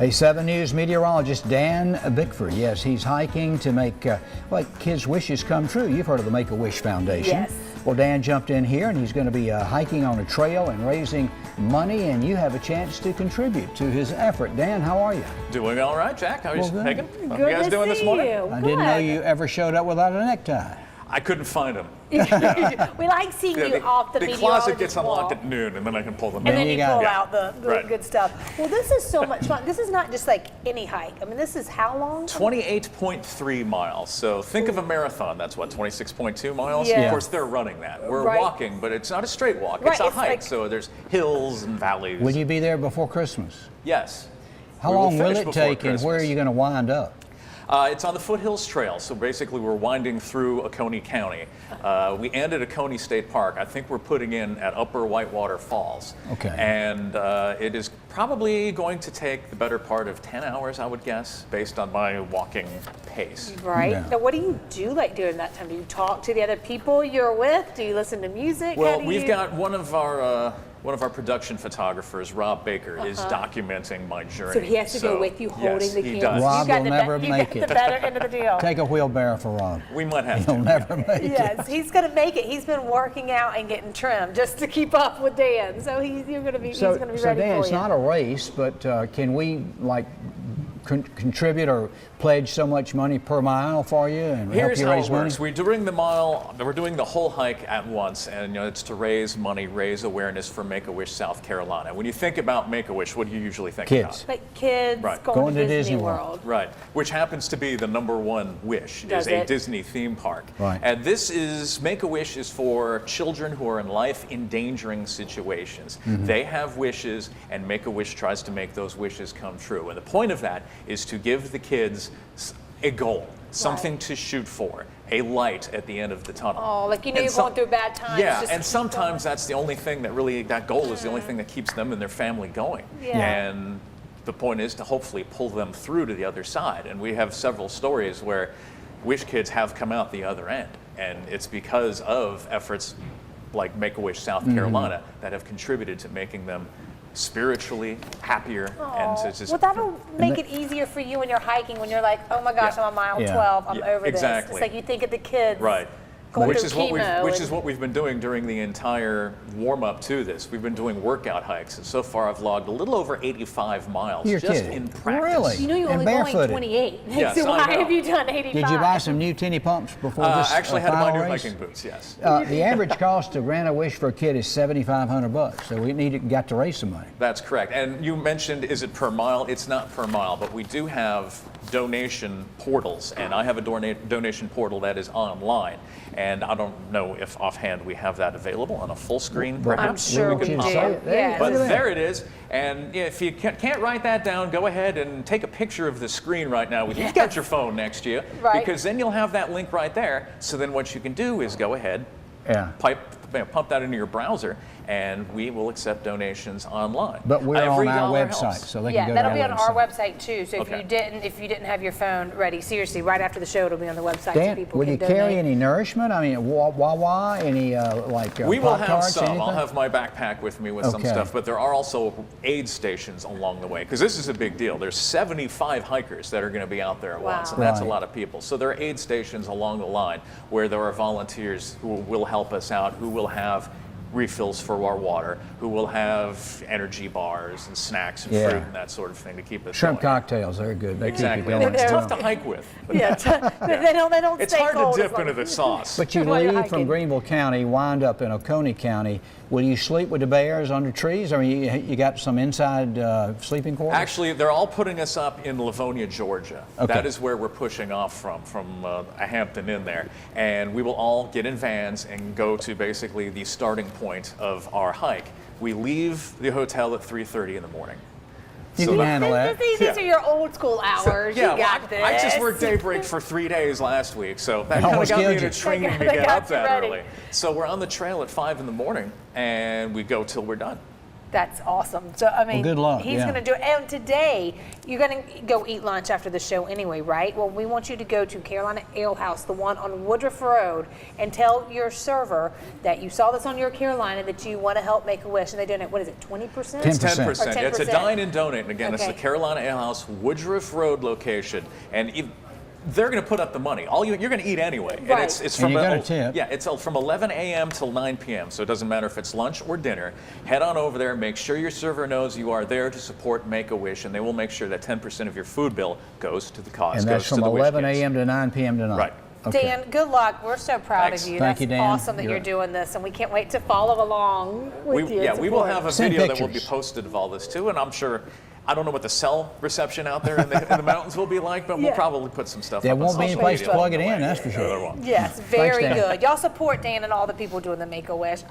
A 7 News meteorologist, Dan Bickford. Yes, he's hiking to make kids' wishes come true. You've heard of the Make-A-Wish Foundation. Yes. Well, Dan jumped in here, and he's going to be hiking on a trail and raising money, and you have a chance to contribute to his effort. Dan, how are you? Doing all right, Jack. How are you, Megan? How Good you guys to doing see this morning? you. I didn't know you ever showed up without a necktie. I couldn't find them. We like seeing you off the The closet gets unlocked at noon, and then I can pull them and out. then you got pull it. out the Right. good stuff. Well, this is so much fun. This is not just like any hike. I mean, this is how long? 28.3 miles. So think of a marathon. That's what, 26.2 miles? Yeah. Of course, they're running that. We're Right. walking, but it's not a straight walk. Right, It's a it's hike. like- So there's hills and valleys. Will you be there before Christmas? Yes. How We will long will finish it before take, and where are Christmas. you going to wind up? It's on the Foothills Trail, so basically we're winding through Oconee County. We end at Oconee State Park. I think we're putting in at Upper Whitewater Falls. Okay. And it is probably going to take the better part of 10 hours, I would guess, based on my walking pace. Right. Yeah. Now, what do you do like during that time? Do you talk to the other people you're with? Do you listen to music? How Well, do we've you... got one of our production photographers, Robb Baker, is documenting my journey. So he has to go with you holding yes, the he camera. does. Robb You got will the never you make got it. the better end of the deal. Take a wheelbarrow for Rob. We might have He'll to. never make it. Yes, he's going to make it. He's been working out and getting trimmed just to keep up with Dan. So he's going to be So, ready Dan, for it's you. not a race, but can we contribute or pledge so much money per mile for you and help Here's you how raise it money? works. We're doing the mile. We're doing the whole hike at once, and it's to raise money, raise awareness for Make-A-Wish South Carolina. When you think about Make-A-Wish, what do you usually think Kids. about? Like kids Right. going to Disney World. Right, which happens to be the #1 wish, Does is a it? Disney theme park. Right. And this is, Make-A-Wish is for children who are in life-endangering situations. They have wishes, and Make-A-Wish tries to make those wishes come true. And the point of that is to give the kids a goal, something to shoot for, a light at the end of the tunnel. Oh, like you know And you're going through bad times. Yeah, just and keep sometimes going. that's the only thing that really, that goal is the only thing that keeps them and their family going. Yeah. And the point is to hopefully pull them through to the other side. And we have several stories where Wish kids have come out the other end. And it's because of efforts like Make-A-Wish South Carolina that have contributed to making them spiritually happier and to just Well, that'll make it easier for you when you're hiking, when you're like, oh my gosh, Yeah. I'm on mile Yeah. 12, I'm Yeah, over exactly. this. It's like you think of the kids. right. Going Which through is what chemo which and- is what we've been doing during the entire warm up to this. We've been doing workout hikes, and so far I've logged a little over 85 miles You're just kidding. in practice. Really? You know you're And only going barefooted. 28. Yes, so I why know. have you done 85? Did you buy some new tinny pumps before this Actually, had to buy final new race? hiking boots. Yes. The average cost to grant a wish for a kid is $7,500, so we got to raise some money. That's correct. And you mentioned, is it per mile? It's not per mile, but we do have donation portals, and I have a donation portal that is online. And I don't know if offhand we have that available on a full screen, But perhaps. I'm sure we we can do. say it. There you Yes. go. But Look at that. there it is. And if you can't write that down, go ahead and take a picture of the screen right now. You've got your phone next to you. Right. Because then you'll have that link right there. So then what you can do is go ahead, Yeah. pump that into your browser, and we will accept donations online. But we're Every on our dollar website, helps. so they Yeah, can go that'll to be our on our website. website too. So Okay. if you didn't have your phone ready, seriously, right after the show, it'll be on the website so Dan, people will can you donate. carry any nourishment? I mean, Wawa, any We will have Pop-Tarts, some. anything? I'll have my backpack with me with some Okay. stuff, but there are also aid stations along the way, because this is a big deal. There's 75 hikers that are going to be out there at Wow. once, and that's a Right. lot of people. So there are aid stations along the line where there are volunteers who will help us out, who will have refills for our water, who will have energy bars and snacks and Yeah. fruit and that sort of thing to keep us Shrimp going. cocktails, they're good. They Exactly. keep you And going. it's They're- tough to hike with. Yeah, they don't It's stay hard cold to as dip long into the sauce. But you While you're leave from hiking. Greenville County, wind up in Oconee County. Will you sleep with the bears under trees? I mean, you got some inside sleeping quarters? Actually, they're all putting us up in Livonia, Georgia. Okay. That is where we're pushing off from Hampton in there. And we will all get in vans and go to basically the starting point of our hike. We leave the hotel at 3:30 in the morning. You So can that- handle that. These Yeah. are your old school hours. Yeah, you got well, this. I just worked daybreak for 3 days last week, so that kind of almost got me killed into you. training to They get got up you that ready. early. So we're on the trail at 5 in the morning, and we go till we're done. That's awesome. So, I mean, good luck, he's yeah. going to do it. And today, you're going to go eat lunch after the show anyway, right? Well, we want you to go to Carolina Ale House, the one on Woodruff Road, and tell your server that you saw this on your Carolina, that you want to help Make-A-Wish. And they donate, what is it, 20%? 10%. It's Or 10%. It's a 10%. dine and donate. And again, it's Okay. the Carolina Ale House, Woodruff Road location. And they're going to put up the money. You're going to eat anyway. Right. And it's And from you got a tip. Yeah, it's from 11 a.m. till 9 p.m. So it doesn't matter if it's lunch or dinner. Head on over there. Make sure your server knows you are there to support Make-A-Wish, and they will make sure that 10% of your food bill goes to the cause. And that's goes to from the Wish 11 kids. a.m. to 9 p.m. tonight. Right. Okay. Dan, good luck. We're so proud Thanks. of you. Thank That's you, Dan. awesome that you're You're- doing this, and we can't wait to follow along with you. Yeah, and we will support. have a Send video that will be pictures. posted of all this too, and I'm sure, I don't know what the cell reception out there in the mountains will be like, but Yeah. we'll probably put some stuff There up on won't be any social place to media plug it along the in, way. that's for No, sure. there won't. Yes, very Dan. good. Y'all support Dan and all the people doing the Make-A-Wish.